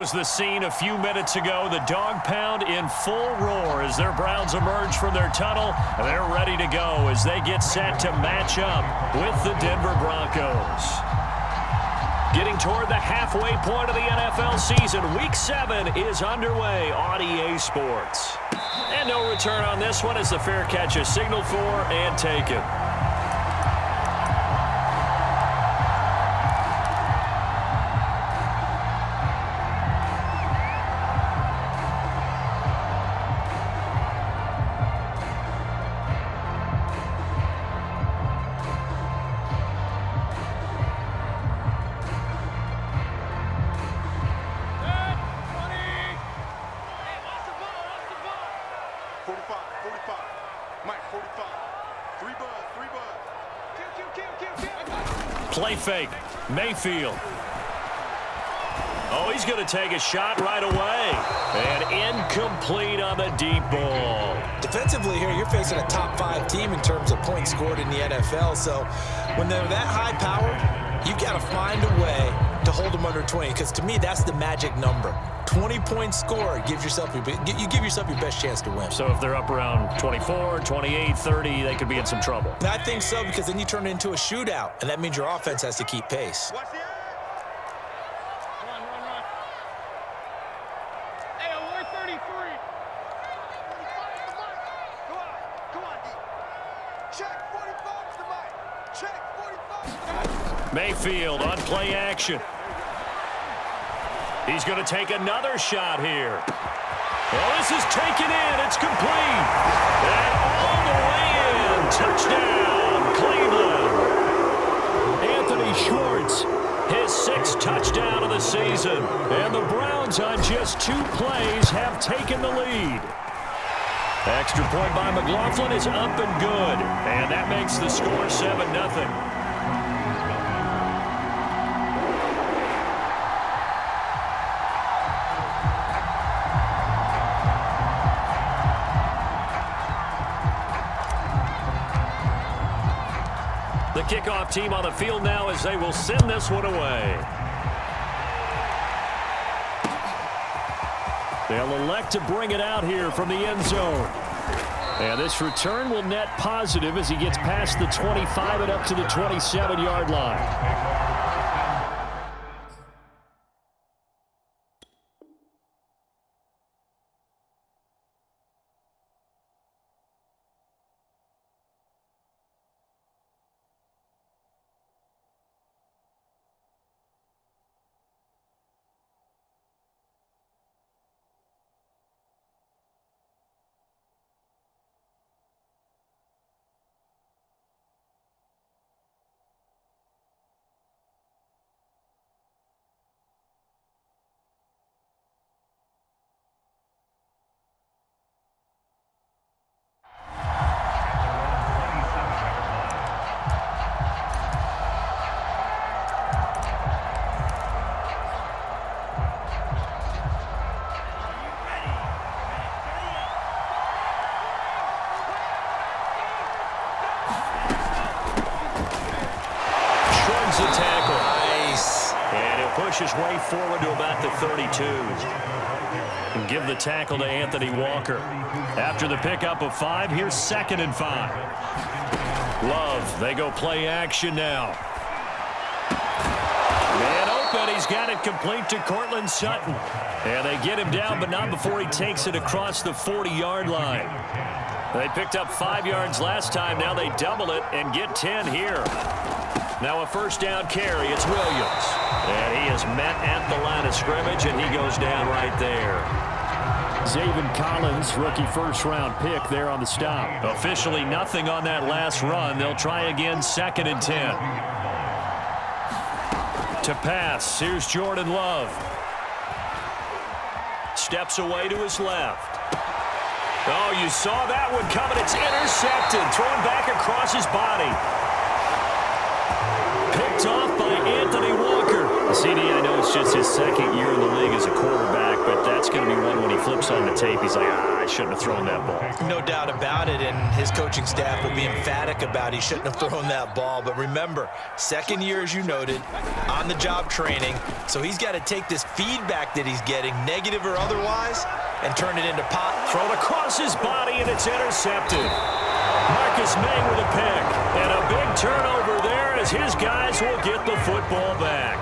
Was the scene a few minutes ago. The dog pound in full roar as their Browns emerge from their tunnel. They're ready to go as they get set to match up with the Denver Broncos. Getting toward the halfway point of the NFL season, Week 7 is underway on EA Sports. And no return on this one as the fair catch is signaled for and taken. Play fake. Mayfield. Oh, he's going to take a shot right away. And incomplete on the deep ball. Defensively here, you're facing a top 5 team in terms of points scored in the NFL. So when they're that high powered, you've got to find a way to hold them under 20. Because to me, that's the magic number. 20 points scored gives yourself you give yourself your best chance to win. So if they're up around 24, 28, 30, they could be in some trouble. I think so, because then you turn it into a shootout, and that means your offense has to keep pace. Run. Hey, we're 33. Come on, D. Check 45 to Mike. Check 45. Mayfield on play action. He's going to take another shot here. Well, this is taken in. It's complete. And all the way in. Touchdown, Cleveland. Anthony Schwartz, his 6th touchdown of the season. And the Browns on just 2 plays have taken the lead. Extra point by McLaughlin is up and good. And that makes the score 7-0. The kickoff team on the field now as they will send this one away. They'll elect to bring it out here from the end zone. And this return will net positive as he gets past the 25 and up to the 27-yard line. The tackle. Nice. And he'll push his way forward to about the 32. And give the tackle to Anthony Walker. After the pickup of 5, here's 2nd and 5. Love, they go play action now. And open, he's got it complete to Cortland Sutton. And they get him down, but not before he takes it across the 40-yard line. They picked up 5 yards last time. Now they double it and get 10 here. Now a first down carry, it's Williams. And he is met at the line of scrimmage, and he goes down right there. Zaven Collins, rookie first-round pick there on the stop. Officially nothing on that last run. They'll try again, 2nd and 10. To pass, here's Jordan Love. Steps away to his left. Oh, you saw that one coming. It's intercepted, thrown back across his body. Picked off by Anthony Walker. CD, I know it's just his 2nd year in the league as a quarterback, but that's going to be one when he flips this on the tape, he's like, I shouldn't have thrown that ball. No doubt about it, and his coaching staff will be emphatic about he shouldn't have thrown that ball. But remember, second year, as you noted, on-the-job training, so he's got to take this feedback that he's getting, negative or otherwise, and turn it into pop. Thrown across his body, and it's intercepted. Marcus May with a pick, and a big turnover there as his guys will get the football back.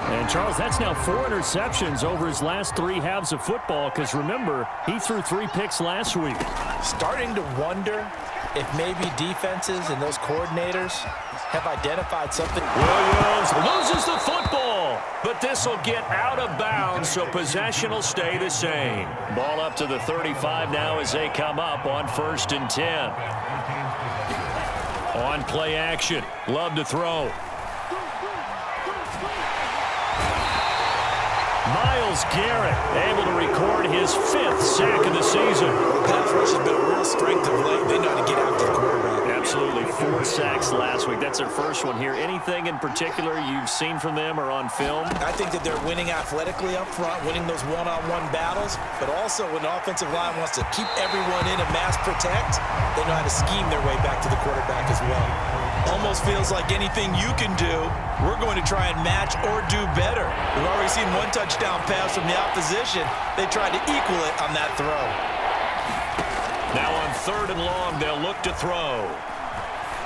And, Charles, that's now 4 interceptions over his last 3 halves of football because, remember, he threw 3 picks last week. Starting to wonder if maybe defenses and those coordinators have identified something. Williams loses the football, but this will get out of bounds, so possession will stay the same. Ball up to the 35 now as they come up on 1st and 10. On play action, Love to throw. Myles Garrett able to record his 5th sack of the season. Pass rush has been a real strength of late. They know how to get after the quarterback. Absolutely. 4 sacks last week. That's their first one here. Anything in particular you've seen from them or on film? I think that they're winning athletically up front, winning those one-on-one battles, but also when the offensive line wants to keep everyone in and mass protect, they know how to scheme their way back to the quarterback as well. Almost feels like anything you can do, we're going to try and match or do better. We've already seen 1 touchdown pass from the opposition. They tried to equal it on that throw. Now on 3rd and long, they'll look to throw.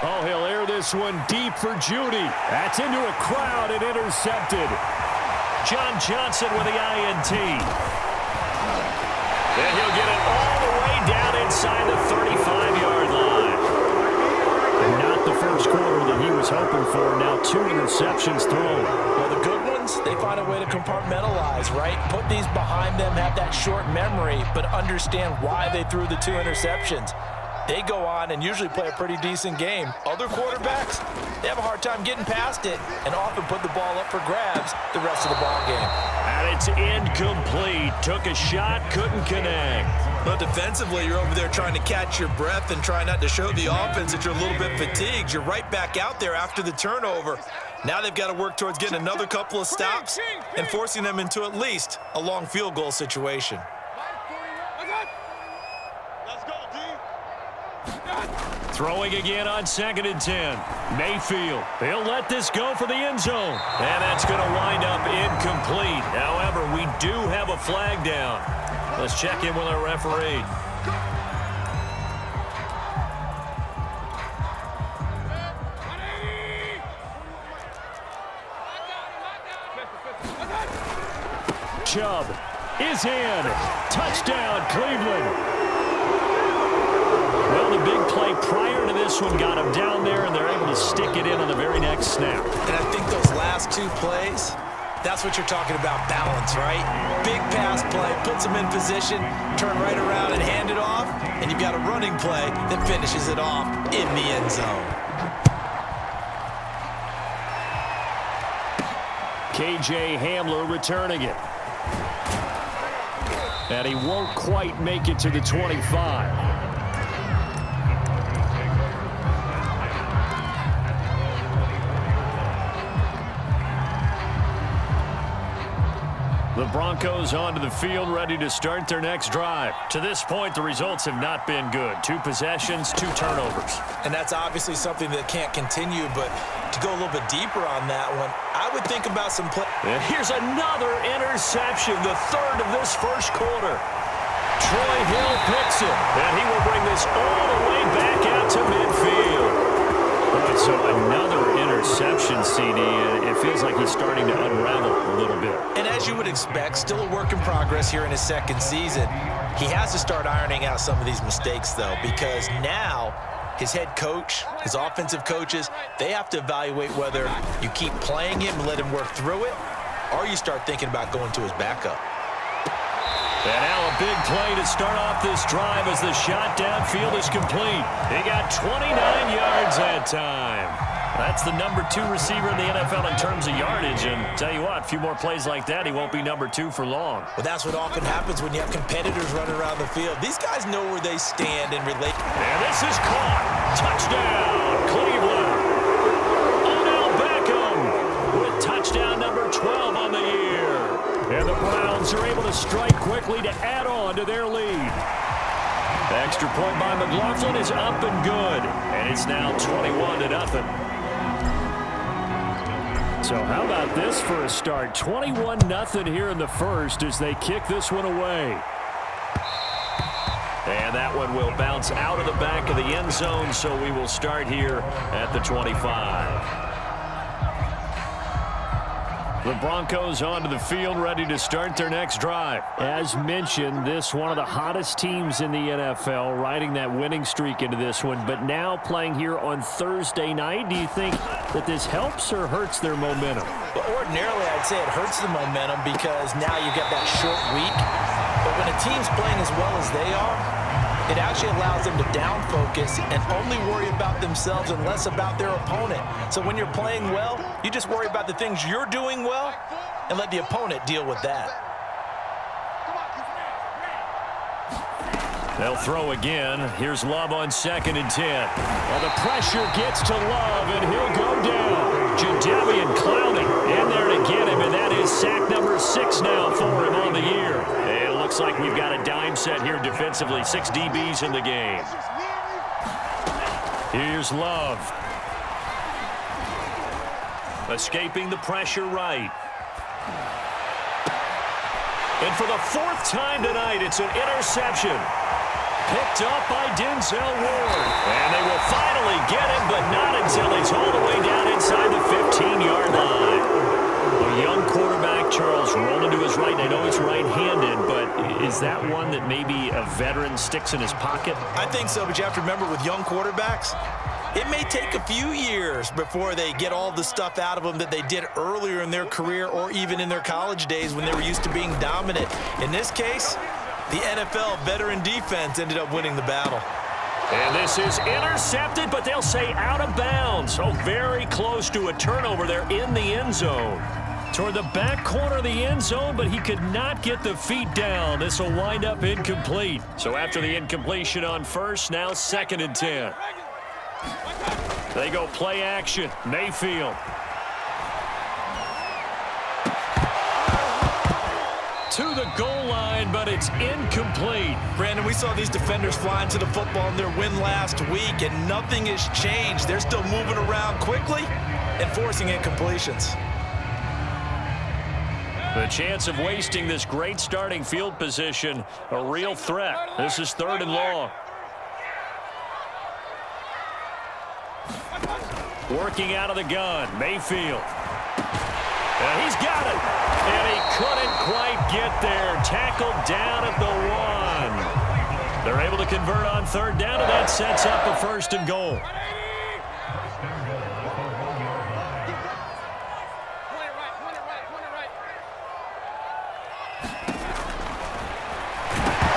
Oh, he'll air this one deep for Judy. That's into a crowd and intercepted. John Johnson with the INT. And he'll get it all the way down inside the 35-yard line. Not the first quarter that he was hoping for. Now 2 interceptions thrown. Well, the good ones, they find a way to compartmentalize, right? Put these behind them, have that short memory, but understand why they threw the 2 interceptions. They go on and usually play a pretty decent game. Other quarterbacks, they have a hard time getting past it and often put the ball up for grabs the rest of the ball game. And it's incomplete. Took a shot, couldn't connect. But defensively, you're over there trying to catch your breath and try not to show the offense that you're a little bit fatigued. You're right back out there after the turnover. Now they've got to work towards getting another couple of stops and forcing them into at least a long field goal situation. Let's go, D. Throwing again on 2nd and 10. Mayfield. He'll let this go for the end zone. And that's going to wind up incomplete. However, we do have a flag down. Let's check in with our referee. Chubb is in. Touchdown, Cleveland. Well, the big play prior to this one got him down there, and they're able to stick it in on the very next snap. And I think those last 2 plays, that's what you're talking about, balance, right? Big pass play, puts them in position, turn right around and hand it off, and you've got a running play that finishes it off in the end zone. KJ Hamler returning it. And he won't quite make it to the 25. The Broncos onto the field, ready to start their next drive. To this point, the results have not been good. 2 possessions, 2 turnovers. And that's obviously something that can't continue, but to go a little bit deeper on that one, I would think about some play. And here's another interception, the 3rd of this first quarter. Troy Hill picks it, and he will bring this all the way back out to midfield. All right, so another interception, CD, and it feels like he's starting to unravel a little bit. And as you would expect, still a work in progress here in his 2nd season. He has to start ironing out some of these mistakes, though, because now his head coach, his offensive coaches, they have to evaluate whether you keep playing him and let him work through it, or you start thinking about going to his backup. And now a big play to start off this drive as the shot downfield is complete. He got 29 yards that time. That's the number 2 receiver in the NFL in terms of yardage. And tell you what, a few more plays like that, he won't be number 2 for long. Well, that's what often happens when you have competitors running around the field. These guys know where they stand and relate. And this is caught. Touchdown, Cleveland. Odell Beckham with touchdown number 12 on the year. And the Browns Browns are able to strike quickly to add on to their lead. The extra point by McLaughlin is up and good, and it's now 21-0. So how about this for a start? 21-0 here in the first as they kick this one away. And that one will bounce out of the back of the end zone, so we will start here at the 25. The Broncos onto the field, ready to start their next drive. As mentioned, this one of the hottest teams in the NFL, riding that winning streak into this one, but now playing here on Thursday night. Do you think that this helps or hurts their momentum? Well, ordinarily, I'd say it hurts the momentum because now you've got that short week. But when a team's playing as well as they are, it actually allows them to down focus and only worry about themselves and less about their opponent. So when you're playing well, you just worry about the things you're doing well and let the opponent deal with that. They'll throw again. Here's Love on 2nd and 10. Well, the pressure gets to Love, and he'll go down. Jadeveon Clowney in there to get him, and that is sack number 6 now for him on the year. And it looks like we've got a dime set here defensively. 6 DBs in the game. Here's Love. Escaping the pressure right. And for the 4th time tonight, it's an interception. Picked up by Denzel Ward. And they will finally get him, but not until he's all the way down inside the 15-yard line. A young quarterback, Charles, rolling to his right. I know he's right-handed, but is that one that maybe a veteran sticks in his pocket? I think so, but you have to remember with young quarterbacks, it may take a few years before they get all the stuff out of them that they did earlier in their career or even in their college days when they were used to being dominant. In this case, the NFL veteran defense ended up winning the battle. And this is intercepted, but they'll say out of bounds. So very close to a turnover there in the end zone. Toward the back corner of the end zone, but he could not get the feet down. This will wind up incomplete. So after the incompletion on first, now 2nd and 10. They go play action. Mayfield. To the goal line, but it's incomplete. Brandon, we saw these defenders flying to the football in their win last week, and nothing has changed. They're still moving around quickly and forcing incompletions. The chance of wasting this great starting field position, a real threat. This is 3rd and long. Working out of the gun, Mayfield. And he's got it. And he couldn't quite get there. Tackled down at the 1. They're able to convert on 3rd down, and that sets up a 1st and goal.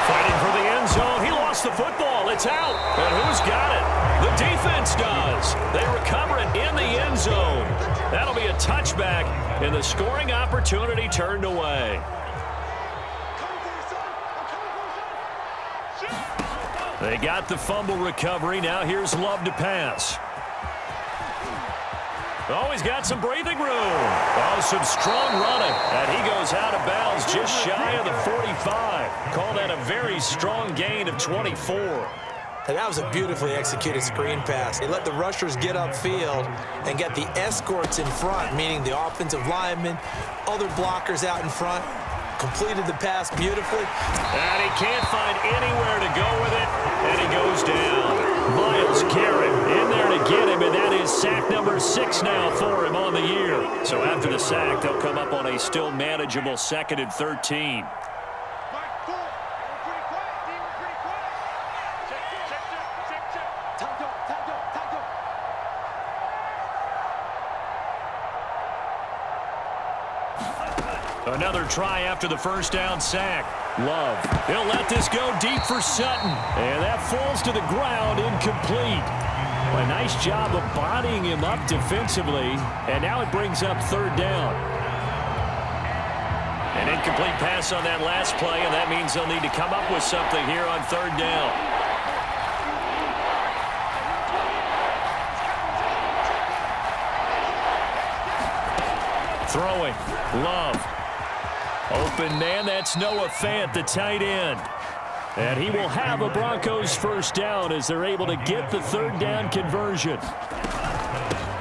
Fighting for the end zone. He lost the football. It's out. And who's got it? The defense does. They recover it in the end zone. That'll be a touchback, and the scoring opportunity turned away. They got the fumble recovery. Now here's Love to pass. Oh, he's got some breathing room. Oh, some strong running. And he goes out of bounds just shy of the 45. Call that a very strong gain of 24. And that was a beautifully executed screen pass. They let the rushers get upfield and get the escorts in front, meaning the offensive linemen, other blockers out in front, completed the pass beautifully. And he can't find anywhere to go with it, and he goes down. Myles Garrett in there to get him, and that is sack number 6 now for him on the year. So after the sack, they'll come up on a still manageable 2nd and 13. Another try after the first down sack. Love. He'll let this go deep for Sutton. And that falls to the ground, incomplete. A nice job of bodying him up defensively. And now it brings up 3rd down. An incomplete pass on that last play, and that means they'll need to come up with something here on 3rd down. Throwing. Love. Open man, that's Noah Fant, the tight end. And he will have a Broncos first down as they're able to get the third down conversion.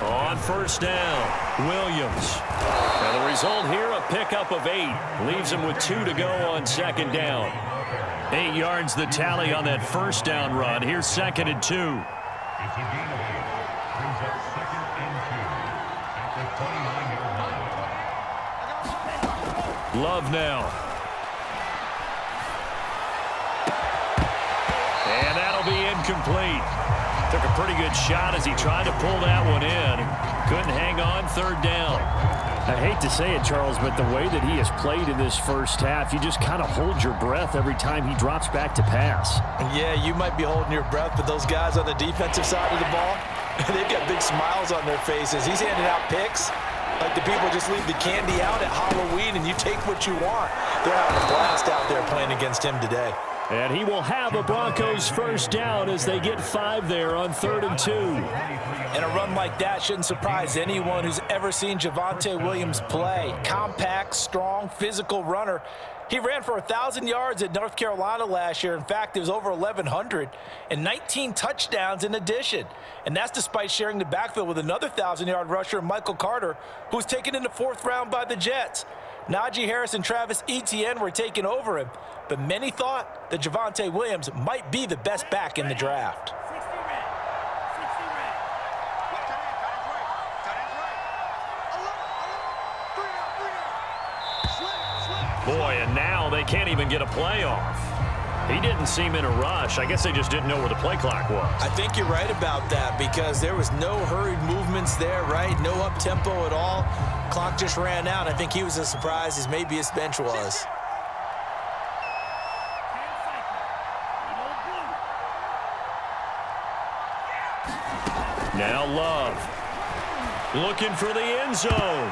On first down, Williams. And the result here, a pickup of 8. Leaves him with 2 to go on second down. 8 yards the tally on that first down run. Here's 2nd and 2. It's a gain of 8. Brings up 2nd and 2 at the 29-yard line. Love now. And that'll be incomplete. Took a pretty good shot as he tried to pull that one in. Couldn't hang on, third down. I hate to say it, Charles, but the way that he has played in this first half, you just kind of hold your breath every time he drops back to pass. Yeah, you might be holding your breath, but those guys on the defensive side of the ball, they've got big smiles on their faces. He's handing out picks like the people just leave the candy out at Halloween and you take what you want. They're having a blast out there playing against him today. And he will have a Broncos first down as they get 5 there on 3rd and 2. And a run like that shouldn't surprise anyone who's ever seen Javonte Williams play. Compact, strong, physical runner. He ran for 1,000 yards at North Carolina last year. In fact, it was over 1,100 and 19 touchdowns in addition. And that's despite sharing the backfield with another 1,000-yard rusher, Michael Carter, who was taken in the 4th round by the Jets. Najee Harris and Travis Etienne were taking over him, but many thought that Javonte Williams might be the best back in the draft. Boy, and now they can't even get a play off. He didn't seem in a rush. I guess they just didn't know where the play clock was. I think you're right about that because there was no hurried movements there, right? No up-tempo at all. Clock just ran out. I think he was as surprised as maybe his bench was. Now Love. Looking for the end zone.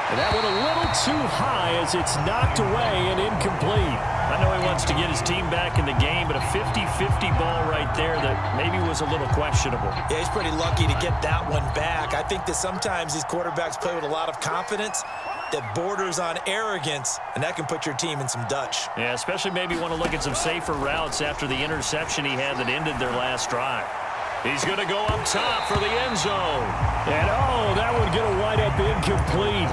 And that one a little too high as it's knocked away and incomplete. I know he wants to get his team back in the game, but a 50-50 ball right there that maybe was a little questionable. Yeah, he's pretty lucky to get that one back. I think that sometimes these quarterbacks play with a lot of confidence that borders on arrogance, and that can put your team in some Dutch. Yeah, especially maybe want to look at some safer routes after the interception he had that ended their last drive. He's going to go up top for the end zone. And, oh, that would get a wide up incomplete.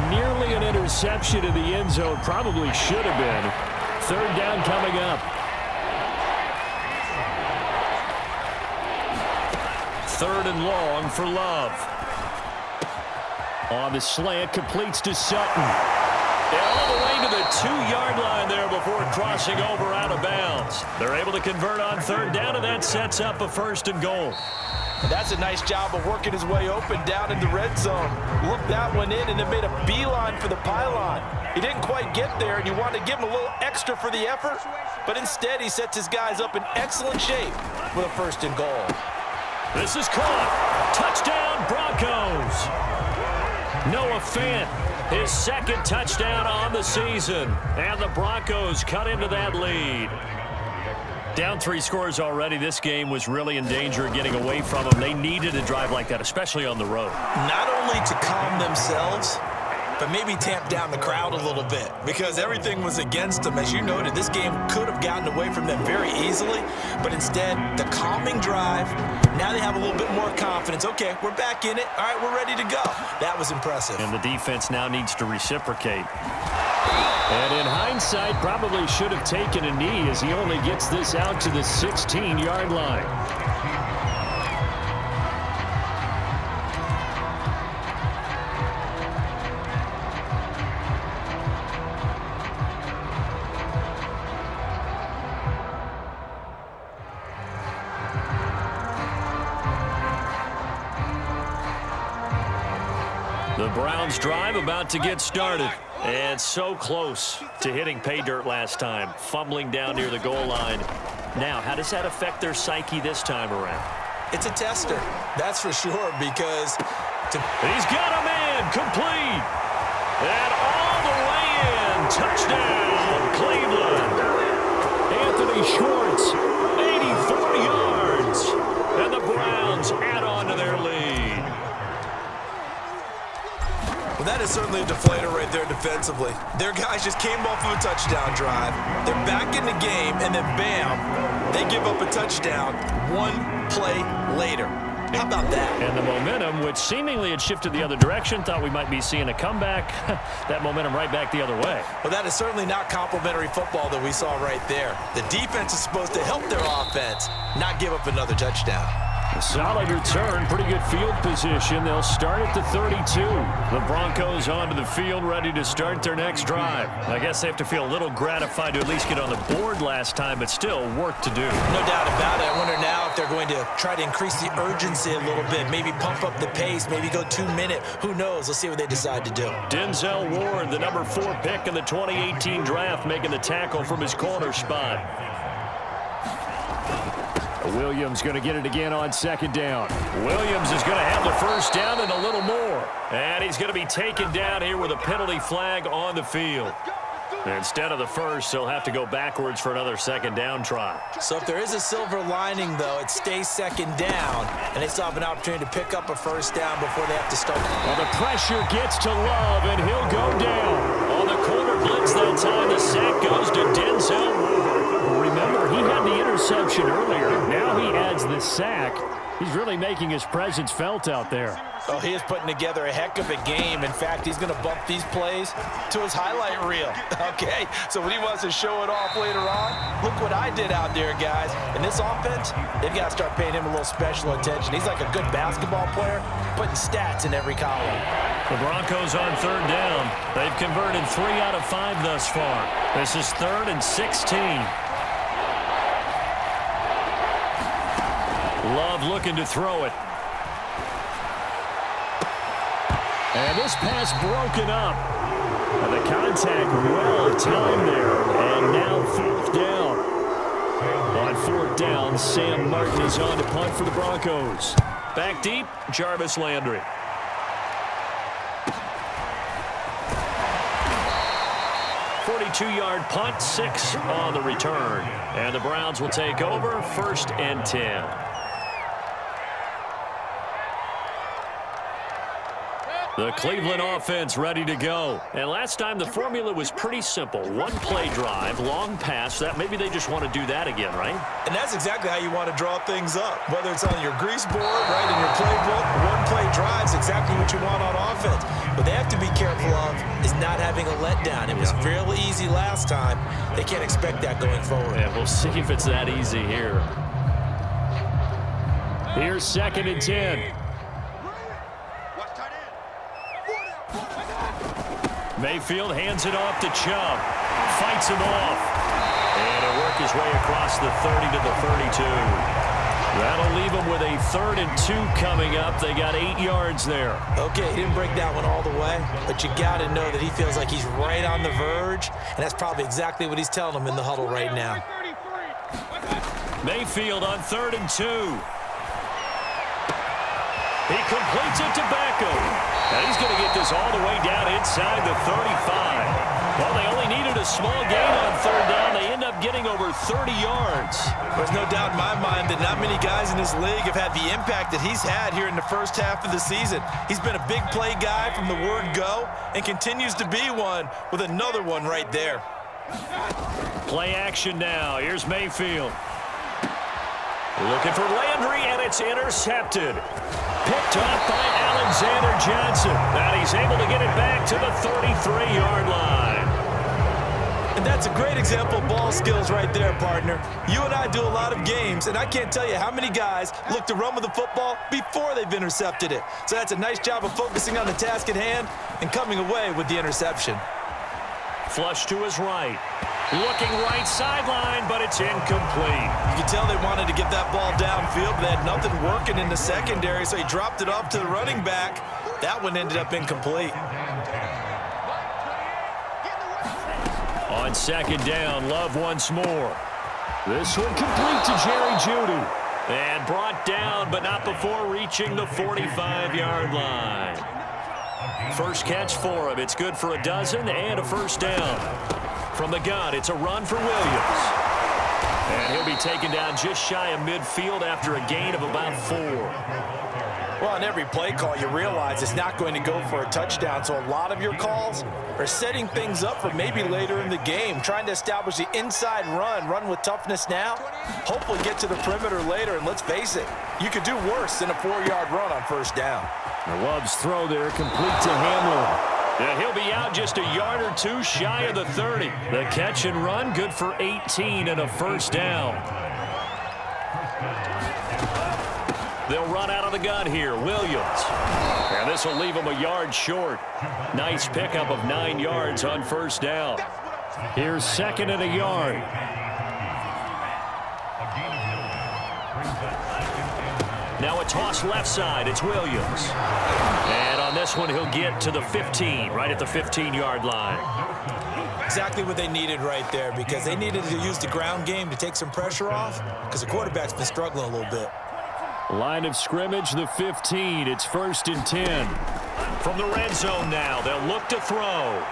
Nearly an interception in the end zone. Probably should have been. Third down coming up. Third and long for Love. On the slant, completes to Sutton. And all the way to the 2-yard line there before crossing over out of bounds. They're able to convert on third down, and that sets up a 1st and goal. That's a nice job of working his way open down in the red zone. Looked that one in and then made a beeline for the pylon. He didn't quite get there, and you wanted to give him a little extra for the effort, but instead he sets his guys up in excellent shape with a 1st and goal. This is caught. Touchdown, Broncos. Noah Fant, his 2nd touchdown on the season, and the Broncos cut into that lead. Down 3 scores already. This game was really in danger of getting away from them. They needed a drive like that, especially on the road. Not only to calm themselves, but maybe tamp down the crowd a little bit because everything was against them. As you noted, this game could have gotten away from them very easily, but instead, the calming drive, now they have a little bit more confidence. Okay, we're back in it. All right, we're ready to go. That was impressive. And the defense now needs to reciprocate. And in hindsight, probably should have taken a knee as he only gets this out to the 16-yard line. The Browns drive about to get started. And so close to hitting pay dirt last time, fumbling down near the goal line. Now, how does that affect their psyche this time around? It's a tester, that's for sure, because... He's got a man, complete. And all the way in, touchdown, Cleveland. Anthony Schwartz, 84 yards. And the Browns add on to their lead. Well, that is certainly a deflator right there defensively. offensively. Their guys just came off of a touchdown drive. They're back in the game, and then bam, they give up a touchdown one play later. How about that? And the momentum, which seemingly had shifted the other direction, thought we might be seeing a comeback. That momentum right back the other way. Well, that is certainly not complimentary football that we saw right there. The defense is supposed to help their offense, not give up another touchdown. A solid return, pretty good field position. They'll start at the 32. The Broncos onto the field, ready to start their next drive. I guess they have to feel a little gratified to at least get on the board last time, but still work to do. No doubt about it. I wonder now if they're going to try to increase the urgency a little bit, maybe pump up the pace, maybe go 2-minute. Who knows? Let's see what they decide to do. Denzel Ward, the number 4 pick in the 2018 draft, making the tackle from his corner spot. Williams going to get it again on second down. Williams is going to have the first down and a little more. And he's going to be taken down here with a penalty flag on the field. Instead of the first, he'll have to go backwards for another second down try. So if there is a silver lining, though, it stays second down, and they still have an opportunity to pick up a first down before they have to start. Well, the pressure gets to Love, and he'll go down. On the corner blitz that time, the sack goes to Denzel Ward. Remember, he had the interception earlier. Now he adds the sack. He's really making his presence felt out there. Oh, he is putting together a heck of a game. In fact, he's going to bump these plays to his highlight reel. Okay, so when he wants to show it off later on, look what I did out there, guys. In this offense, they've got to start paying him a little special attention. He's like a good basketball player, putting stats in every column. The Broncos on third down. They've converted 3 out of 5 thus far. This is 3rd and 16. Love looking to throw it. And this pass broken up. And the contact well timed there. And now 4th down. On 4th down, Sam Martin is on to punt for the Broncos. Back deep, Jarvis Landry. Two-yard punt, 6 on the return. And the Browns will take over, 1st and 10. The Cleveland offense ready to go. And last time the formula was pretty simple. 1 play drive, long pass. That maybe they just want to do that again, right? And that's exactly how you want to draw things up. Whether it's on your grease board, right, in your playbook, 1 play drive is exactly what you want on offense. What they have to be careful of is not having a letdown. It was real easy last time. They can't expect that going forward. Yeah, we'll see if it's that easy here. Here's 2nd and 10. Mayfield hands it off to Chubb. Fights him off. And he'll work his way across the 30 to the 32. That'll leave them with a 3rd and 2 coming up. They got 8 yards there. Okay, he didn't break that one all the way, but you got to know that he feels like he's right on the verge, and that's probably exactly what he's telling them in the huddle right now. Mayfield on 3rd and 2. He completes it to Beckham. And he's going to get this all the way down inside the 35. Well, they only needed a small gain on 3rd down. They end up getting over 30 yards. There's no doubt in my mind that not many guys in this league have had the impact that he's had here in the first half of the season. He's been a big play guy from the word go and continues to be one with another one right there. Play action now. Here's Mayfield. Looking for Landry, and it's intercepted. Picked up by Alexander Johnson. And he's able to get it back to the 33-yard line. And that's a great example of ball skills right there, partner. You and I do a lot of games, and I can't tell you how many guys look to run with the football before they've intercepted it. So that's a nice job of focusing on the task at hand and coming away with the interception. Flush to his right. Looking right sideline, but it's incomplete. You can tell they wanted to get that ball downfield, but they had nothing working in the secondary, so he dropped it off to the running back. That one ended up incomplete. On 2nd down, Love once more. This one complete to Jerry Jeudy. And brought down, but not before reaching the 45-yard line. First catch for him. It's good for a dozen and a first down. From the gun, it's a run for Williams. And he'll be taken down just shy of midfield after a gain of about 4. Well, on every play call, you realize it's not going to go for a touchdown, so a lot of your calls are setting things up for maybe later in the game, trying to establish the inside run with toughness now, hopefully get to the perimeter later, and let's face it, you could do worse than a 4-yard run on first down. Love's throw there, complete to Hamler. Yeah, he'll be out just a yard or two shy of the 30. The catch and run, good for 18 and a first down. They'll run out of the gun here. Williams. And this will leave him a yard short. Nice pickup of 9 yards on first down. Here's second and a yard. Now a toss left side. It's Williams. And on this one, he'll get to the 15, right at the 15-yard line. Exactly what they needed right there, because they needed to use the ground game to take some pressure off, because the quarterback's been struggling a little bit. Line of scrimmage, the 15. It's 1st and 10. From the red zone now, they'll look to throw.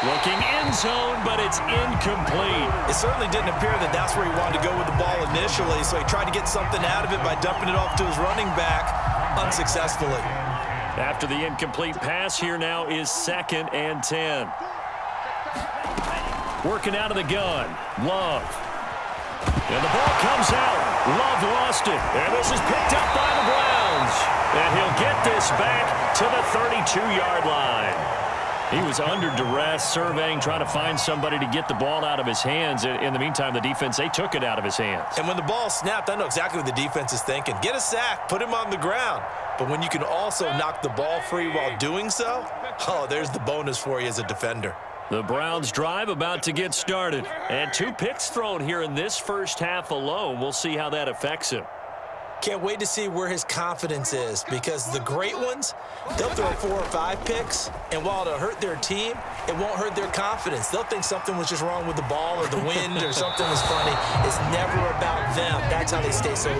Looking end zone, but it's incomplete. It certainly didn't appear that that's where he wanted to go with the ball initially, so he tried to get something out of it by dumping it off to his running back unsuccessfully. After the incomplete pass, here now is 2nd and 10. Working out of the gun, Love. And the ball comes out. Love lost it. And this is picked up by the Browns. And he'll get this back to the 32-yard line. He was under duress, surveying, trying to find somebody to get the ball out of his hands. In the meantime, the defense, they took it out of his hands. And when the ball snapped, I know exactly what the defense is thinking. Get a sack, put him on the ground. But when you can also knock the ball free while doing so, oh, there's the bonus for you as a defender. The Browns drive about to get started. And 2 picks thrown here in this first half alone. We'll see how that affects him. Can't wait to see where his confidence is, because the great ones, they'll throw 4 or 5 picks, and while it'll hurt their team, it won't hurt their confidence. They'll think something was just wrong with the ball or the wind or something was funny. It's never about them. That's how they stay so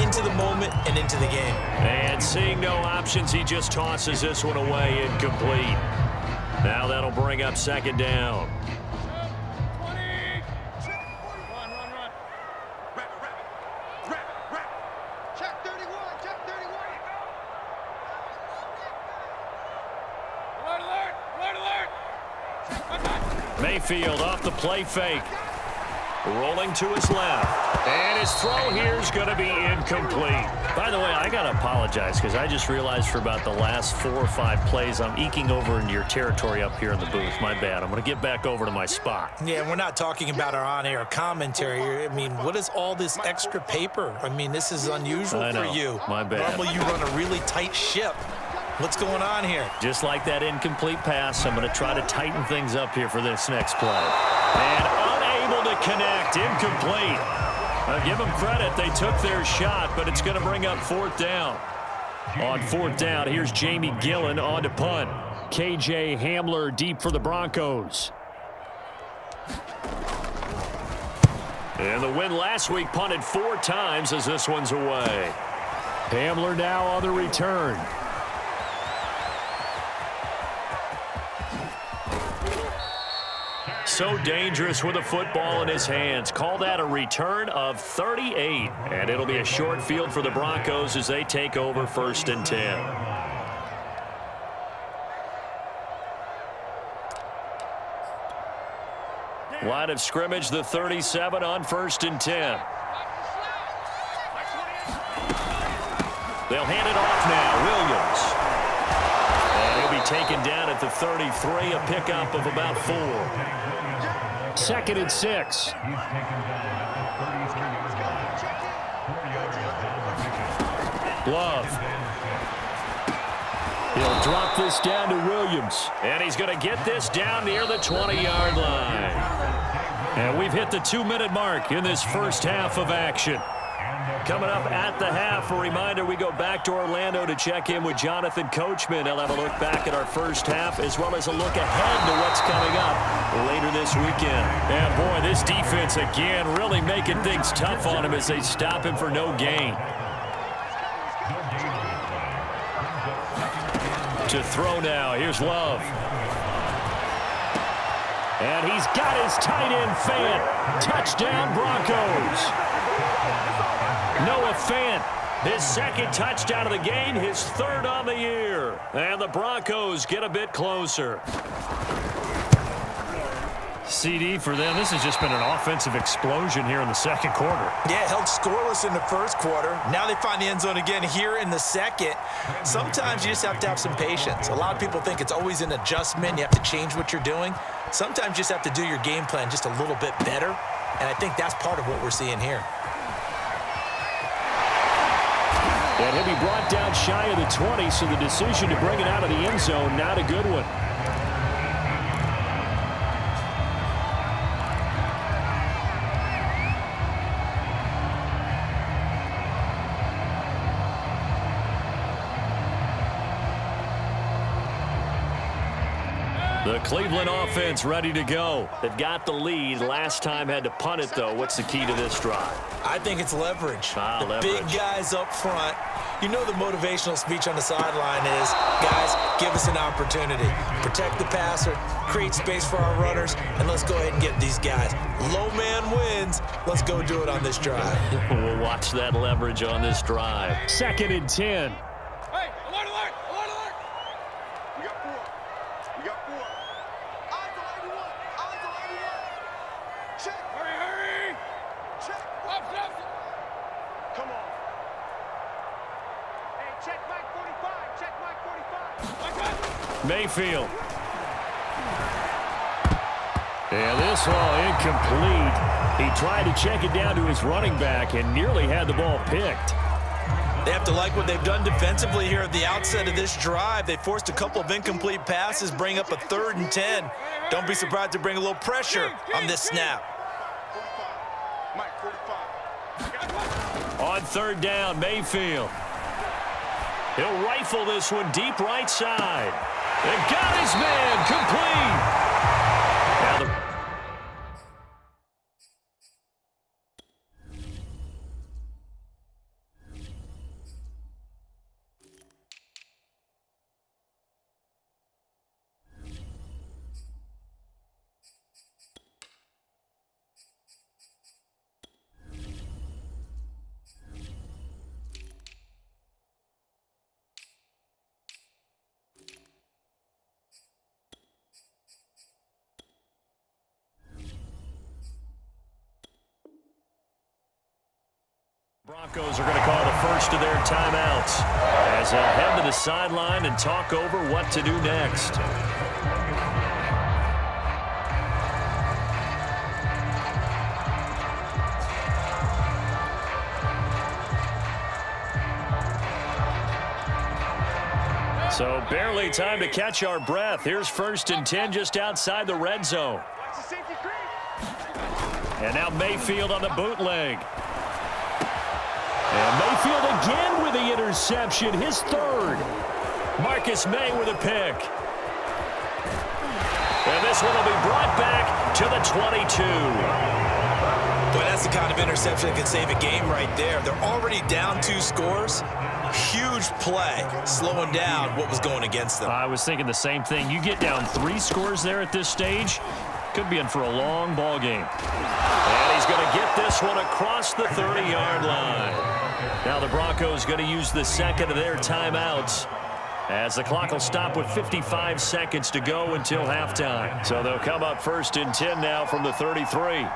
into the moment and into the game. And seeing no options, he just tosses this one away, incomplete. Now that'll bring up 2nd down. Mayfield off the play fake. Rolling to his left. And his throw here is going to be incomplete. By the way, I got to apologize because I just realized for about the last 4 or 5 plays, I'm eking over into your territory up here in the booth. My bad. I'm going to get back over to my spot. Yeah, we're not talking about our on-air commentary here. I mean, what is all this extra paper? I mean, this is unusual for you. My bad. Normally you run a really tight ship. What's going on here? Just like that incomplete pass, I'm going to try to tighten things up here for this next play. And unable to connect, incomplete. I'll give them credit, they took their shot, but it's going to bring up 4th down. On 4th down, here's Jamie Gillen on to punt. KJ Hamler deep for the Broncos. And the win last week punted 4 times as this one's away. Hamler now on the return. So dangerous with a football in his hands. Call that a return of 38. And it'll be a short field for the Broncos as they take over 1st and 10. Line of scrimmage, the 37 on 1st and 10. They'll hand it off now. Williams. And he'll be taken down at the 33, a pickup of about 4. 2nd and 6. Love. He'll drop this down to Williams. And he's going to get this down near the 20-yard line. And we've hit the 2-minute mark in this first half of action. Coming up at the half, a reminder, we go back to Orlando to check in with Jonathan Coachman. He'll have a look back at our first half as well as a look ahead to what's coming up later this weekend. And boy, this defense again really making things tough on him as they stop him for no gain. To throw now, here's Love. And he's got his tight end Fant. Touchdown Broncos. Noah Fant His second touchdown of the game, his third on the year. And the Broncos get a bit closer. CD for them. This has just been an offensive explosion here in the second quarter. Yeah, held scoreless in the first quarter. Now they find the end zone again here in the second. Sometimes you just have to have some patience. A lot of people think it's always an adjustment. You have to change what you're doing. Sometimes you just have to do your game plan just a little bit better. And I think that's part of what we're seeing here. And he'll be brought down shy of the 20, so the decision to bring it out of the end zone, not a good one. The Cleveland offense ready to go. They've got the lead. Last time had to punt it, though. What's the key to this drive? I think it's leverage. Leverage. Big guys up front. You know the motivational speech on the sideline is, guys, give us an opportunity. Protect the passer, create space for our runners, and let's go ahead and get these guys. Low man wins. Let's go do it on this drive. We'll watch that leverage on this drive. 2nd and 10. Hey, alert, alert, alert, alert. We got 4. We got 4. Eyes on 81. Eyes on 81. Check. Hurry, hurry. Check. Up, up. Come on. Hey, check Mike 45. Check Mike 45. Mayfield. And this ball incomplete. He tried to check it down to his running back and nearly had the ball picked. They have to like what they've done defensively here at the outset of this drive. They forced a couple of incomplete passes, bring up a 3rd and 10. Don't be surprised to bring a little pressure on this snap. 45. Mike 45. On 3rd down, Mayfield. He'll rifle this one deep right side. And got his man complete. Now the Broncos are going to call the first of their timeouts as they'll head to the sideline and talk over what to do next. So barely time to catch our breath. Here's 1st and 10 just outside the red zone. Watch the safety green. And now Mayfield on the bootleg. And Mayfield again with the interception, his 3rd. Marcus May with a pick. And this one will be brought back to the 22. Boy, that's the kind of interception that can save a game right there. They're already down 2 scores. Huge play, slowing down what was going against them. I was thinking the same thing. You get down 3 scores there at this stage, could be in for a long ball game. And he's going to get this one across the 30-yard line. Now the Broncos going to use the 2nd of their timeouts as the clock will stop with 55 seconds to go until halftime. So they'll come up 1st and 10 now from the 33.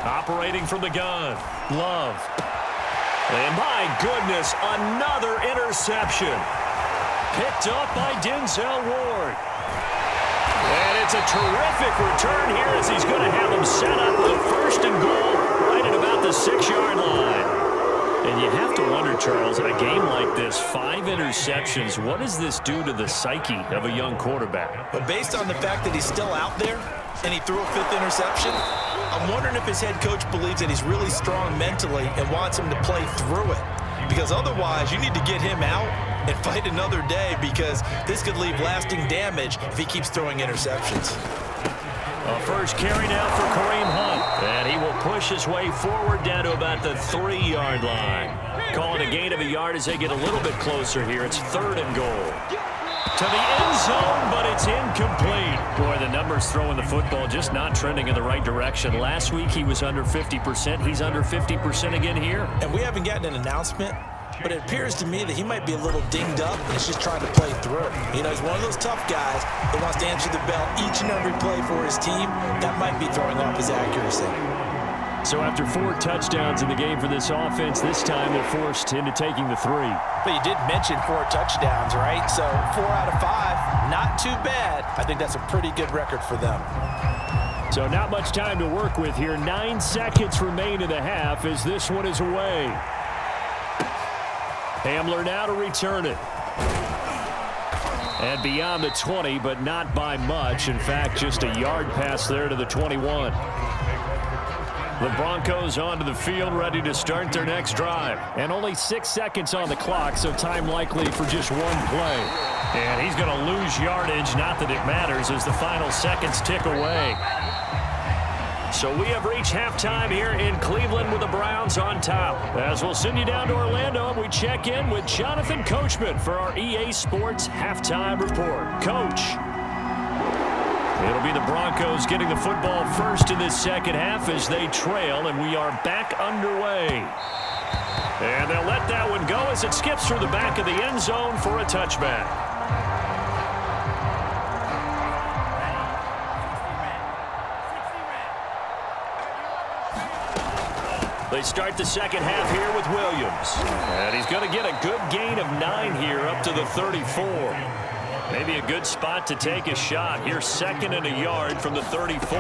Operating from the gun, Love. And my goodness, another interception. Picked up by Denzel Ward. And it's a terrific return here as he's going to have them set up with a 1st and goal right at about the 6-yard line. And you have to wonder, Charles, in a game like this, 5 interceptions, what does this do to the psyche of a young quarterback? But based on the fact that he's still out there and he threw a 5th interception, I'm wondering if his head coach believes that he's really strong mentally and wants him to play through it. Because otherwise, you need to get him out and fight another day, because this could leave lasting damage if he keeps throwing interceptions. A first carry now for Kareem Hunt. And he will push his way forward down to about the 3-yard line. Calling a gain of a yard as they get a little bit closer here. It's 3rd and goal. to the end zone, but it's incomplete. Boy, the numbers throwing the football just not trending in the right direction. Last week he was under 50%. He's under 50% again here. And we haven't gotten an announcement, but it appears to me that he might be a little dinged up and he's just trying to play through. You know, he's one of those tough guys that wants to answer the bell each and every play for his team. That might be throwing off his accuracy. So after 4 touchdowns in the game for this offense, this time they're forced into taking the 3. But you did mention 4 touchdowns, right? So 4 out of 5, not too bad. I think that's a pretty good record for them. So not much time to work with here. 9 seconds remain in the half as this one is away. Hamler now to return it. And beyond the 20, but not by much. In fact, just a yard pass there to the 21. The Broncos onto the field, ready to start their next drive. And only 6 seconds on the clock, so time likely for just one play. And he's going to lose yardage, not that it matters, as the final seconds tick away. So we have reached halftime here in Cleveland with the Browns on top. As we'll send you down to Orlando, and we check in with Jonathan Coachman for our EA Sports Halftime Report. Coach. It'll be the Broncos getting the football first in this second half as they trail, and we are back underway. And they'll let that one go as it skips through the back of the end zone for a touchback. They start the second half here with Williams. And he's going to get a good gain of 9 here up to the 34. Maybe a good spot to take a shot. Here's 2nd and a yard from the 34.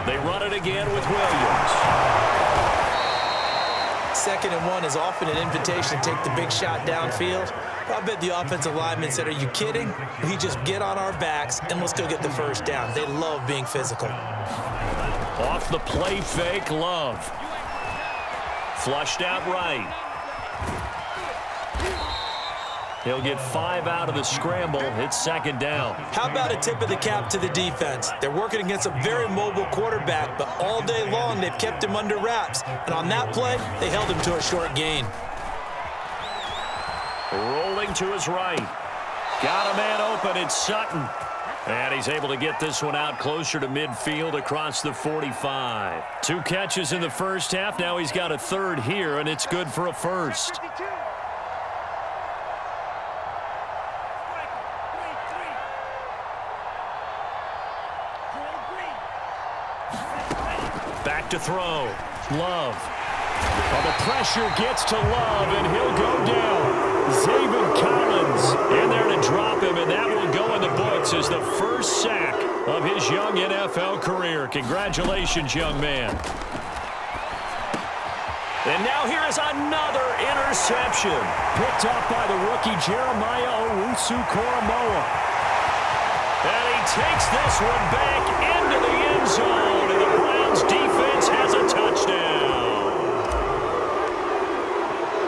They run it again with Williams. 2nd and 1 is often an invitation to take the big shot downfield. I bet the offensive lineman said, are you kidding? We just get on our backs and let's go get the first down. They love being physical. Off the play fake, Love. Flushed out right. He'll get 5 out of the scramble. It's 2nd down. How about a tip of the cap to the defense? They're working against a very mobile quarterback, but all day long they've kept him under wraps. And on that play, they held him to a short gain. Rolling to his right. Got a man open. It's Sutton. And he's able to get this one out closer to midfield across the 45. 2 catches in the first half. Now he's got a 3rd here, and it's good for a first. Back to throw. Love. Well, the pressure gets to Love, and he'll go down. Zaven Collins in there to drop him, and that will go in the books as the first sack of his young NFL career. Congratulations, young man. And now here is another interception. Picked up by the rookie Jeremiah Owusu-Koramoah. And he takes this one back into the end zone, and the Browns defense has a touchdown.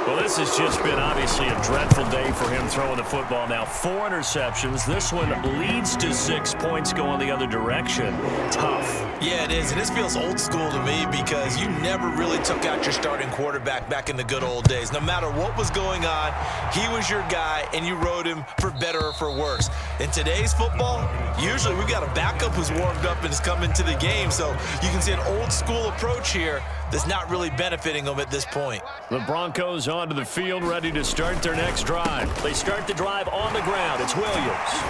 Well, this has just been obviously a dreadful day for him throwing the football. Now 4 interceptions. This one leads to 6 points going the other direction. Tough. Yeah, it is. And this feels old school to me because you never really took out your starting quarterback back in the good old days. No matter what was going on, he was your guy, and you rode him for better or for worse. In today's football, usually we've got a backup who's warmed up and has come into the game. So you can see an old school approach here that's not really benefiting them at this point. The Broncos onto the field, ready to start their next drive. They start the drive on the ground. It's Williams.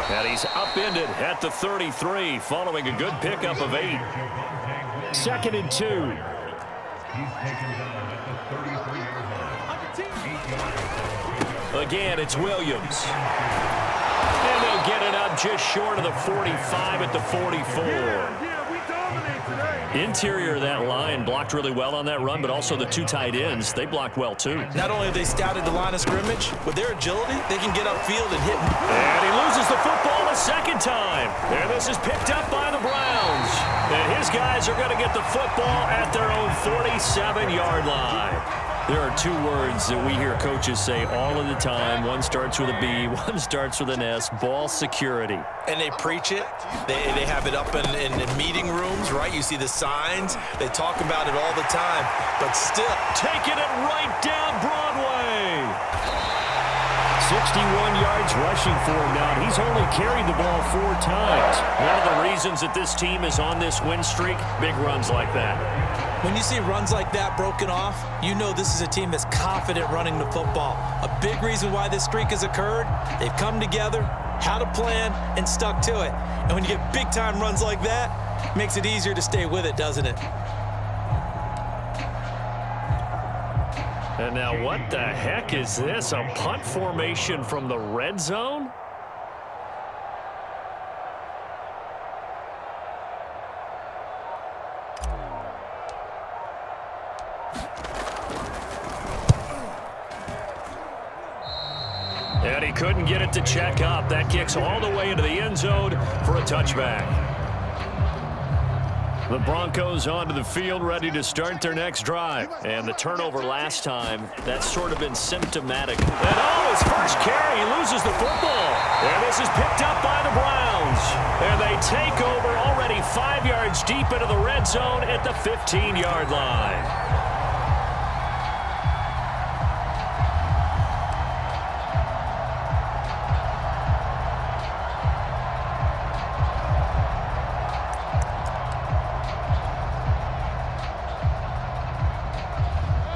And he's upended at the 33, following a good pickup of 8. 2nd and 2. Again, it's Williams. And they'll get it up just short of the 45 at the 44. Interior of that line blocked really well on that run, but also the 2 tight ends, they blocked well too. Not only have they scouted the line of scrimmage, with their agility, they can get upfield and hit. And he loses the football a 2nd time. And this is picked up by the Browns. And his guys are going to get the football at their own 47-yard line. There are 2 words that we hear coaches say all of the time. One starts with a B, one starts with an S, ball security. And they preach it. They have it up in meeting rooms, right? You see the signs. They talk about it all the time. But still, taking it right down Broadway. 61-yard yards rushing for him now, and he's only carried the ball 4 times. One of the reasons that this team is on this win streak, big runs like that. When you see runs like that broken off, you know this is a team that's confident running the football. A big reason why this streak has occurred, they've come together, had a plan, and stuck to it. And when you get big-time runs like that, it makes it easier to stay with it, doesn't it? And now what the heck is this? A punt formation from the red zone? And he couldn't get it to check up. That kicks all the way into the end zone for a touchback. The Broncos onto the field, ready to start their next drive. And the turnover last time, that's sort of been symptomatic. And his first carry, he loses the football. And this is picked up by the Browns. And they take over already 5 yards deep into the red zone at the 15-yard line.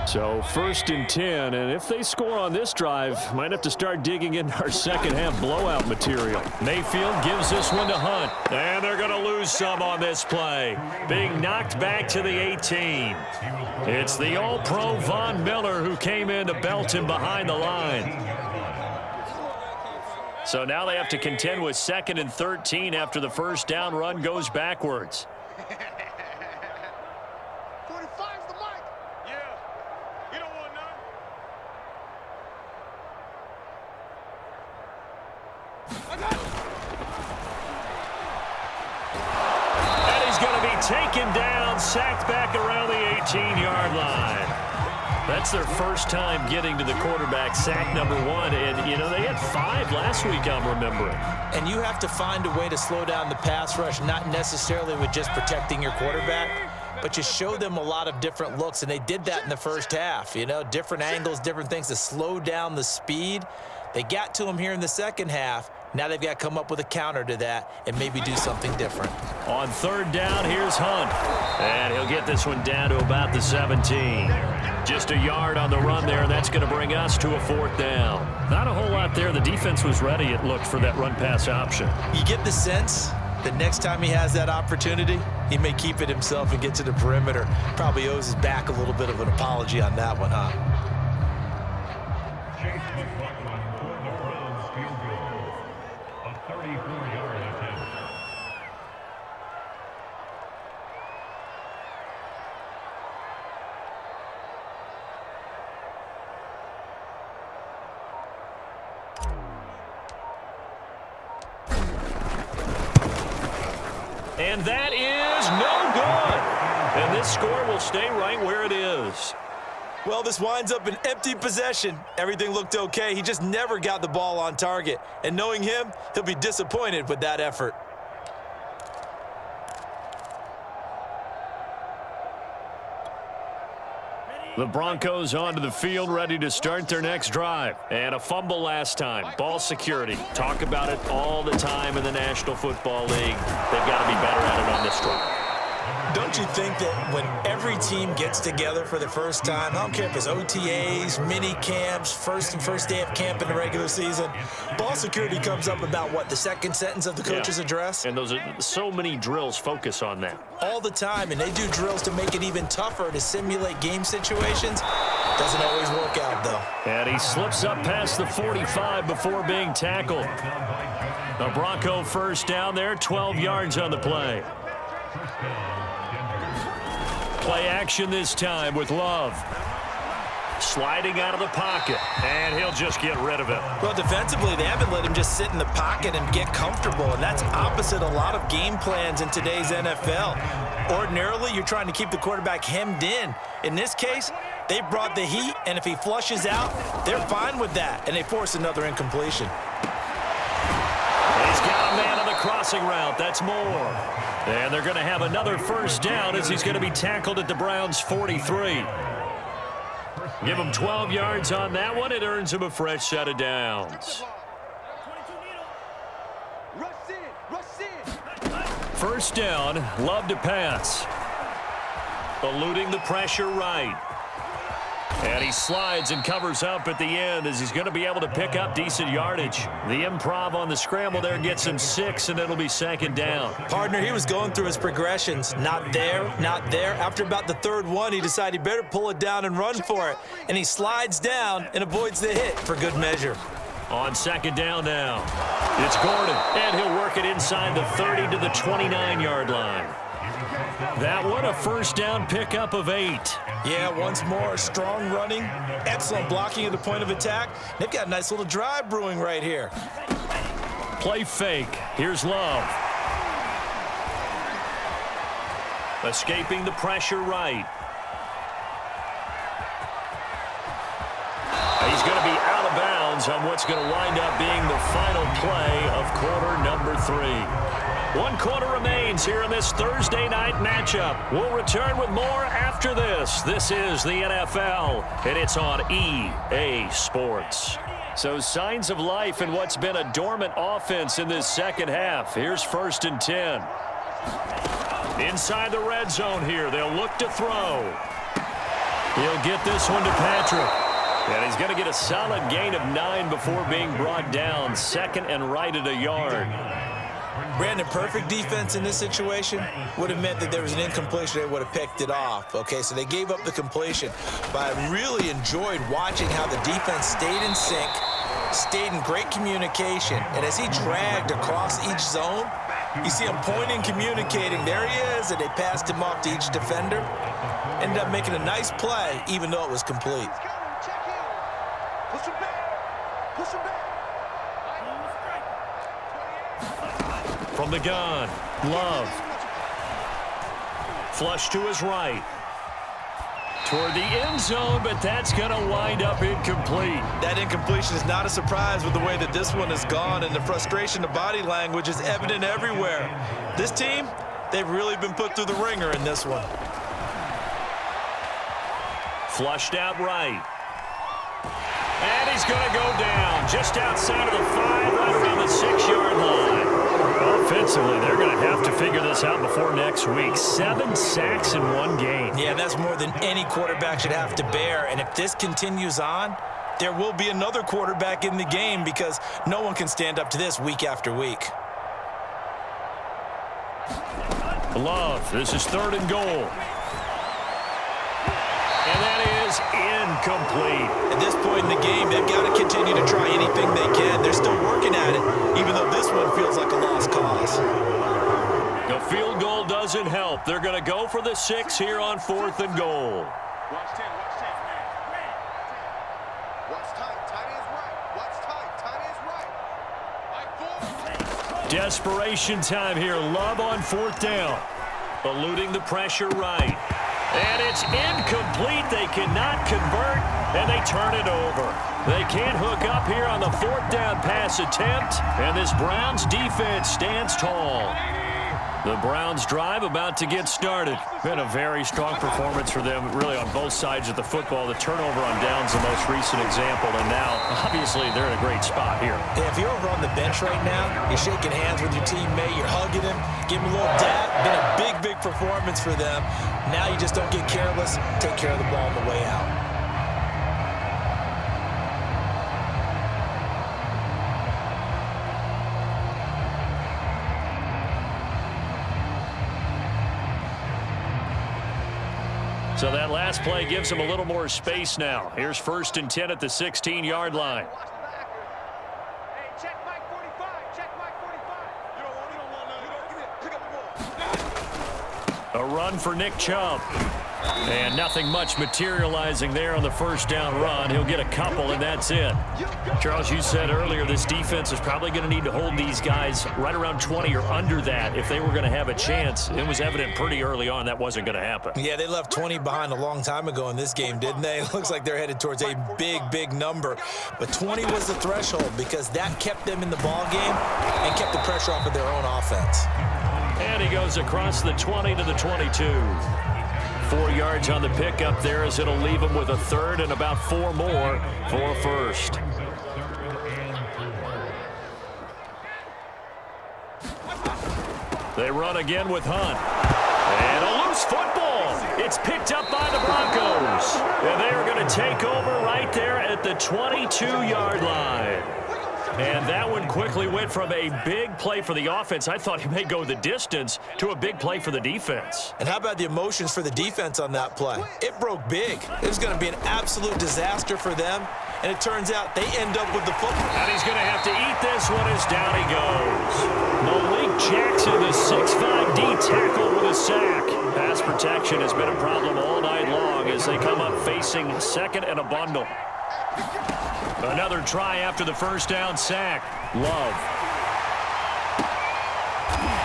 So 1st and 10, and if they score on this drive, might have to start digging into our second half blowout material. Mayfield gives this one to Hunt, and they're going to lose some on this play. Being knocked back to the 18. It's the All-Pro Von Miller who came in to belt him behind the line. So now they have to contend with 2nd and 13 after the first down run goes backwards. 45's the mic. Yeah. You don't want none. I got it. And he's going to be taken down, sacked back around the 18-yard line. That's their first time getting to the quarterback, sack number 1. And, you know, they had 5 last week, I'm remembering. And you have to find a way to slow down the pass rush, not necessarily with just protecting your quarterback, but you show them a lot of different looks, and they did that in the first half. You know, different angles, different things to slow down the speed. They got to him here in the second half. Now they've got to come up with a counter to that and maybe do something different. On 3rd down, here's Hunt. And he'll get this one down to about the 17. Just a yard on the run there, and that's going to bring us to a 4th down. Not a whole lot there. The defense was ready, it looked, for that run-pass option. You get the sense that next time he has that opportunity, he may keep it himself and get to the perimeter. Probably owes his back a little bit of an apology on that one, huh? And that is no good. And this score will stay right where it is. Well, this winds up an empty possession. Everything looked okay. He just never got the ball on target. And knowing him, he'll be disappointed with that effort. The Broncos onto the field, ready to start their next drive. And a fumble last time. Ball security. Talk about it all the time in the National Football League. They've got to be better at it on this drive. Don't you think that when every team gets together for the first time, I don't care if it's OTAs, mini camps, first day of camp in the regular season, ball security comes up about, what, the second sentence of the coach's address? And those are so many drills focus on that. All the time, and they do drills to make it even tougher to simulate game situations. Doesn't always work out, though. And he slips up past the 45 before being tackled. A Bronco first down there, 12 yards on the play. Play action this time with Love. Sliding out of the pocket, and he'll just get rid of it. Well, defensively, they haven't let him just sit in the pocket and get comfortable, and that's opposite a lot of game plans in today's NFL. Ordinarily, you're trying to keep the quarterback hemmed in. In this case, they brought the heat, and if he flushes out, they're fine with that, and they force another incompletion. He's got a man on the crossing route. That's Moore. And they're going to have another first down as he's going to be tackled at the Browns' 43. Give him 12 yards on that one. It earns him a fresh set of downs. First down, Love to pass. Eluding the pressure right. And he slides and covers up at the end as he's going to be able to pick up decent yardage. The improv on the scramble there gets him 6, and it'll be second down. Partner, he was going through his progressions. Not there, not there. After about the third one, he decided he better pull it down and run for it. And he slides down and avoids the hit for good measure. On second down now, it's Gordon, and he'll work it inside the 30 to the 29-yard line. That one a first down pickup of 8. Yeah, once more, strong running, excellent blocking at the point of attack. They've got a nice little drive brewing right here. Play fake. Here's Love. Escaping the pressure right. He's going to be out of bounds on what's going to wind up being the final play of quarter number 3. 1 quarter remains here in this Thursday night matchup. We'll return with more after this. This is the NFL, and it's on EA Sports. So signs of life in what's been a dormant offense in this second half. Here's 1st and 10. Inside the red zone here. They'll look to throw. He'll get this one to Patrick. And he's going to get a solid gain of 9 before being brought down. 2nd and right at a yard. Brandon, perfect defense in this situation would have meant that there was an incompletion. They would have picked it off. Okay, so they gave up the completion. But I really enjoyed watching how the defense stayed in sync, stayed in great communication. And as he dragged across each zone, you see him pointing, communicating. There he is, and they passed him off to each defender. Ended up making a nice play, even though it was complete. Push him back. Push him back. From the gun, Love. Flush to his right. Toward the end zone, but that's going to wind up incomplete. That incompletion is not a surprise with the way that this one has gone, and the frustration, the body language is evident everywhere. This team, they've really been put through the ringer in this one. Flushed out right. And he's going to go down just outside of the 5, right around the 6-yard line. Offensively, they're going to have to figure this out before next week. 7 sacks in 1 game. Yeah, that's more than any quarterback should have to bear. And if this continues on, there will be another quarterback in the game because no one can stand up to this week after week. Love, this is 3rd and goal. And that is incomplete. At this point in the game, they've got to continue to try anything they can. They're still working at it, even though this one feels like a lost cause. The field goal doesn't help. They're going to go for the 6 here on 4th and goal. Watch 10, watch 10. Watch tight, tight is right. Watch tight, tight is right. Like 4. Desperation time here. Love on 4th down. Eluding the pressure right. And it's incomplete. They cannot convert, and they turn it over. They can't hook up here on the 4th down pass attempt, and this Browns defense stands tall. The Browns drive about to get started. Been a very strong performance for them, really on both sides of the football. The turnover on downs, the most recent example, and now, obviously, they're in a great spot here. Yeah, if you're over on the bench right now, you're shaking hands with your teammate, you're hugging him, giving him a little dap. Been a big, big performance for them. Now you just don't get careless. Take care of the ball on the way out. So that last play gives them a little more space now. Here's 1st and 10 at the 16-yard line. Hey, check Mike 45. Check Mike 45. You don't want none. You don't give it. Pick up the ball. A run for Nick Chubb. And nothing much materializing there on the 1st down run. He'll get a couple, and that's it. Charles, you said earlier this defense is probably going to need to hold these guys right around 20 or under that if they were going to have a chance. It was evident pretty early on that wasn't going to happen. Yeah, they left 20 behind a long time ago in this game, didn't they? It looks like they're headed towards a big, big number. But 20 was the threshold because that kept them in the ball game and kept the pressure off of their own offense. And he goes across the 20 to the 22. 4 yards on the pickup there as it'll leave him with a 3rd and about 4 more for a 1st. They run again with Hunt. And a loose football. It's picked up by the Broncos. And they are going to take over right there at the 22-yard line. And that one quickly went from a big play for the offense, I thought he may go the distance, to a big play for the defense. And how about the emotions for the defense on that play? It broke big. It was going to be an absolute disaster for them. And it turns out they end up with the football. And he's going to have to eat this one as down he goes. Malik Jackson, the 6'5" D tackle with a sack. Pass protection has been a problem all night long as they come up facing second and a bundle. Another try after the first down sack. Love.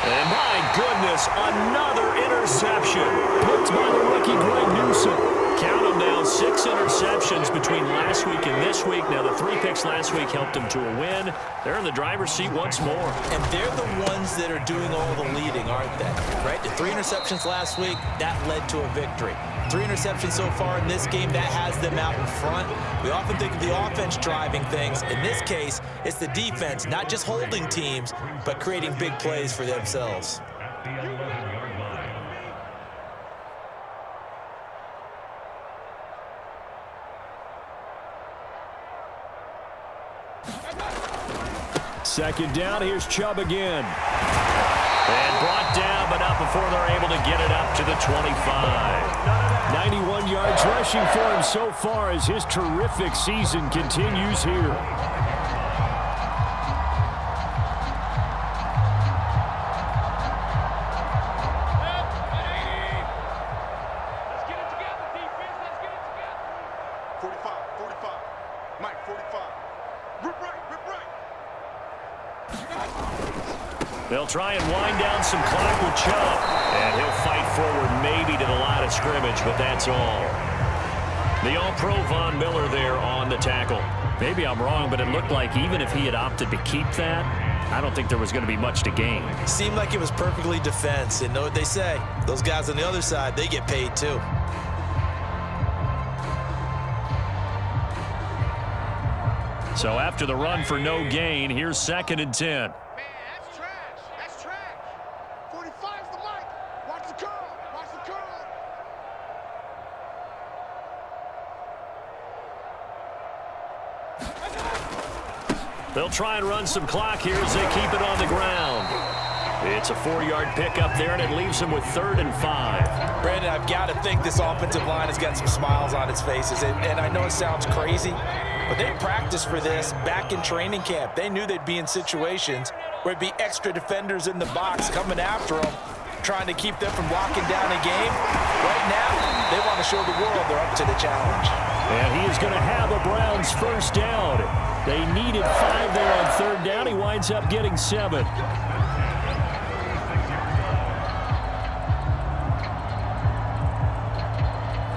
And my goodness, another interception. Picked by the rookie Greg Newsome. Count them now, 6 interceptions between last week and this week. Now, the 3 picks last week helped them to a win. They're in the driver's seat once more. And they're the ones that are doing all the leading, aren't they? Right? The 3 interceptions last week, that led to a victory. 3 interceptions so far in this game, that has them out in front. We often think of the offense driving things. In this case, it's the defense, not just holding teams, but creating big plays for themselves. At the 11-yard line. Second down, here's Chubb again. And brought down, but not before they're able to get it up to the 25. 91 yards rushing for him so far as his terrific season continues here. They'll try and wind down some clock with Chubb. And he'll fight forward maybe to the line of scrimmage, but that's all. The All-Pro Von Miller there on the tackle. Maybe I'm wrong, but it looked like even if he had opted to keep that, I don't think there was going to be much to gain. Seemed like it was perfectly defense. And know what they say? Those guys on the other side, they get paid too. So after the run for no gain, here's 2nd and 10. They'll try and run some clock here as they keep it on the ground. It's a 4-yard pickup there, and it leaves them with 3rd and 5. Brandon, I've got to think this offensive line has got some smiles on its faces. And I know it sounds crazy, but they practiced for this back in training camp. They knew they'd be in situations where it'd be extra defenders in the box coming after them, trying to keep them from locking down a game. Right now, they want to show the world they're up to the challenge. And he is going to have a Browns first down. They needed 5 there on 3rd down. He winds up getting 7.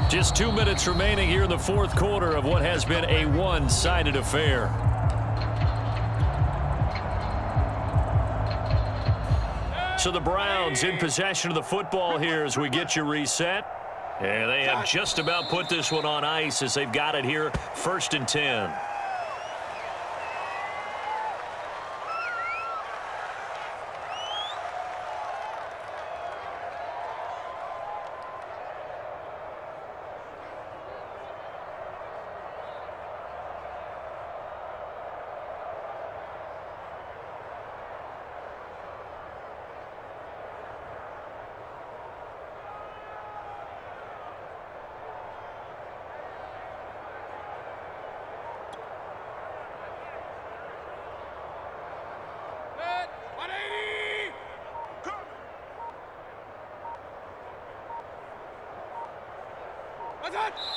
Just 2 minutes remaining here in the 4th quarter of what has been a one-sided affair. So the Browns in possession of the football here as we get you reset. And they have just about put this one on ice as they've got it here, 1st and 10.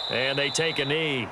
And they take a knee.